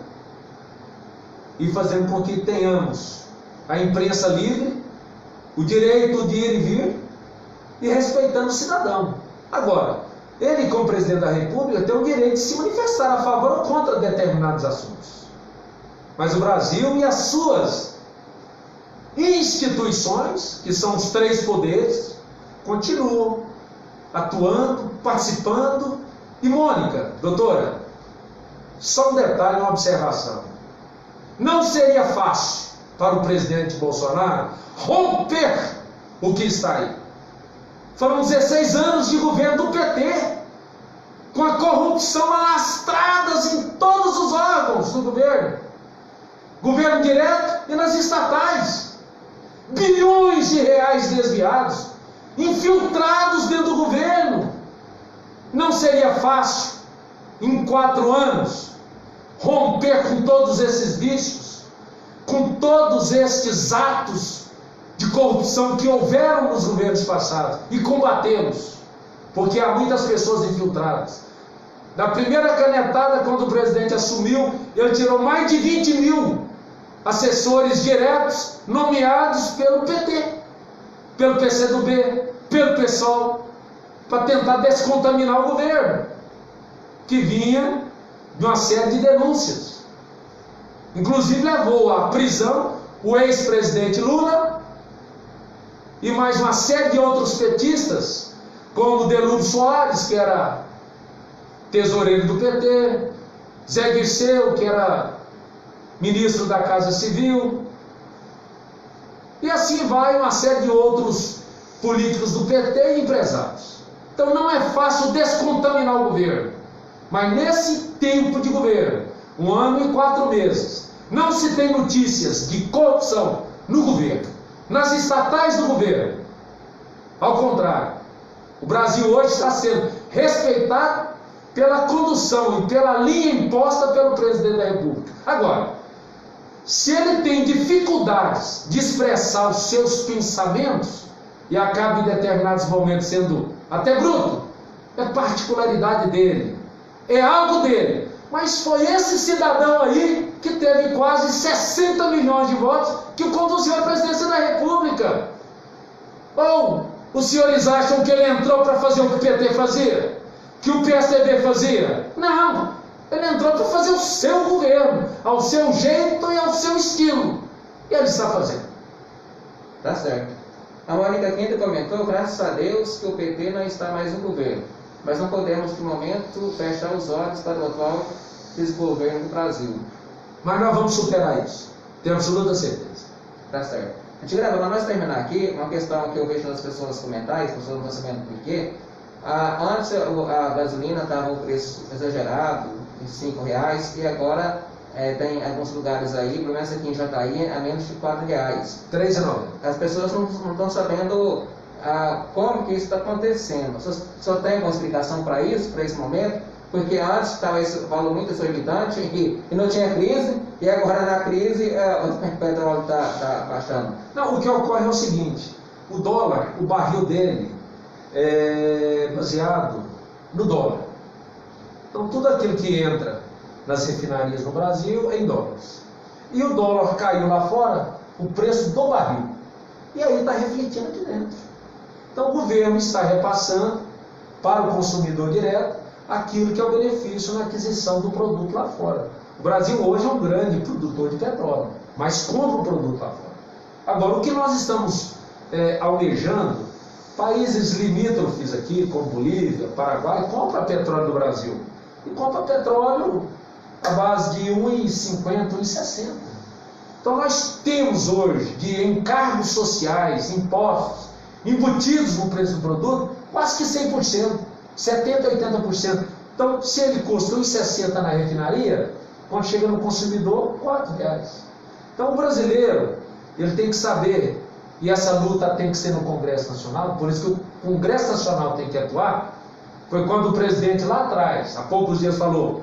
[SPEAKER 2] e fazendo com que tenhamos a imprensa livre, o direito de ir e vir e respeitando o cidadão. Agora, ele, como presidente da República, tem o direito de se manifestar a favor ou contra determinados assuntos. Mas o Brasil e as suas instituições, que são os três poderes, continuam atuando, participando. E Mônica, doutora, só um detalhe, uma observação. Não seria fácil para o presidente Bolsonaro romper o que está aí. Foram 16 anos de governo do PT, com a corrupção alastradas em todos os órgãos do governo. Governo direto e nas estatais. Bilhões de reais desviados, infiltrados dentro do governo. Não seria fácil, em 4 anos, romper com todos esses vícios, com todos estes atos de corrupção que houveram nos governos passados e combatê-los, porque há muitas pessoas infiltradas. Na primeira canetada, quando o presidente assumiu, ele tirou mais de 20 mil assessores diretos nomeados pelo PT, pelo PCdoB, pelo PSOL, para tentar descontaminar o governo, que vinha de uma série de denúncias. Inclusive levou à prisão o ex-presidente Lula e mais uma série de outros petistas, como Delúbio Soares, que era tesoureiro do PT, Zé Dirceu, que era ministro da Casa Civil, e assim vai uma série de outros políticos do PT e empresários. Então não é fácil descontaminar o governo, mas nesse tempo de governo, 1 ano e 4 meses, não se tem notícias de corrupção
[SPEAKER 3] no governo, nas estatais do governo. Ao contrário, o Brasil hoje está sendo respeitado pela condução e pela linha imposta pelo presidente da República. Agora, se ele tem dificuldades de expressar os seus pensamentos e acaba em determinados momentos sendo até bruto, é particularidade dele, é algo dele. Mas foi esse cidadão aí que teve quase 60 milhões de votos que o conduziu à presidência da República. Ou os senhores acham que ele entrou para fazer o que o PT fazia? Que o PSDB fazia? Não, ele entrou para fazer o seu governo, ao seu jeito e ao seu estilo. E ele está fazendo.
[SPEAKER 1] Tá certo. A Mônica Quinta comentou, graças a Deus, que o PT não está mais no governo. Mas não podemos, de momento, fechar os olhos para o atual desgoverno do Brasil.
[SPEAKER 3] Mas nós vamos superar isso. Tenho absoluta certeza.
[SPEAKER 1] Tá certo. Antigrava, para nós terminar aqui, uma questão que eu vejo nas pessoas comentar, as pessoas não sabendo por quê. Antes a gasolina estava um preço exagerado, de R$5, e agora tem alguns lugares aí, pelo menos aqui em Jataí, a menos de R$4.
[SPEAKER 3] R$3,90.
[SPEAKER 1] As pessoas não estão sabendo como que isso está acontecendo. Só tem uma explicação para isso, para esse momento? Porque antes falou muito exorbitante e não tinha crise, e agora na crise o petróleo está baixando.
[SPEAKER 3] Não, o que ocorre é o seguinte: o dólar, o barril dele é baseado no dólar. Então tudo aquilo que entra nas refinarias no Brasil é em dólares. E o dólar caiu lá fora, o preço do barril. E aí está refletindo aqui dentro. Então o governo está repassando para o consumidor direto aquilo que é o benefício na aquisição do produto lá fora. O Brasil hoje é um grande produtor de petróleo, mas compra o produto lá fora. Agora, o que nós estamos almejando, países limítrofes aqui, como Bolívia, Paraguai, compra petróleo do Brasil. E compra petróleo à base de R$1,50, R$1,60. Então nós temos hoje de encargos sociais, impostos, embutidos no preço do produto, quase que 100%, 70%, 80%. Então, se ele custa R$1,60 na refinaria, quando chega no consumidor, R$4. Então, o brasileiro, ele tem que saber, e essa luta tem que ser no Congresso Nacional, por isso que o Congresso Nacional tem que atuar. Foi quando o presidente lá atrás, há poucos dias, falou: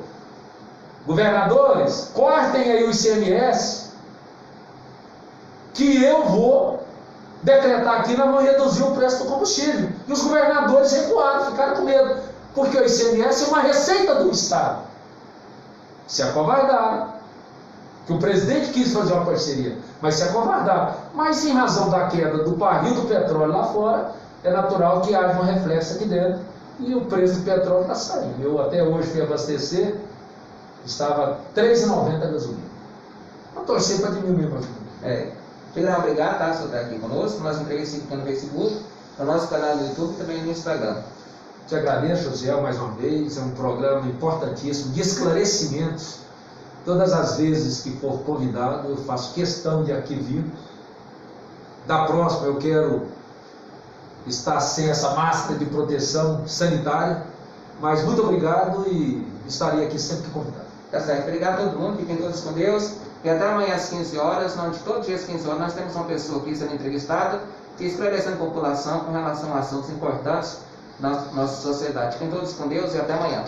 [SPEAKER 3] governadores, cortem aí o ICMS, que eu vou decretar aqui, nós vamos reduzir o preço do combustível. E os governadores recuaram, ficaram com medo, porque o ICMS é uma receita do Estado. Se acovardaram, que o presidente quis fazer uma parceria, mas se acovardaram. Mas em razão da queda do barril do petróleo lá fora, é natural que haja um reflexo aqui dentro, e o preço do petróleo está saindo. Eu até hoje fui abastecer, estava R$3,90 a gasolina. Vou torcer para diminuir mais um pouco.
[SPEAKER 1] Tigrão, obrigado, tá? Você está aqui conosco, nós entrevistamos aqui no Facebook, no nosso canal no YouTube e também no Instagram.
[SPEAKER 3] Te agradeço, Josiel, mais uma vez. É um programa importantíssimo de esclarecimentos. Todas as vezes que for convidado, eu faço questão de aqui vir. Da próxima, eu quero estar sem essa máscara de proteção sanitária. Mas muito obrigado e estarei aqui sempre que convidado.
[SPEAKER 1] Tá certo, obrigado a todo mundo, fiquem todos com Deus. E até amanhã às 15 horas, onde todos os dias às 15 horas, nós temos uma pessoa aqui sendo entrevistada e esclarecendo a população com relação a assuntos importantes na nossa sociedade. Fiquem todos com Deus e até amanhã.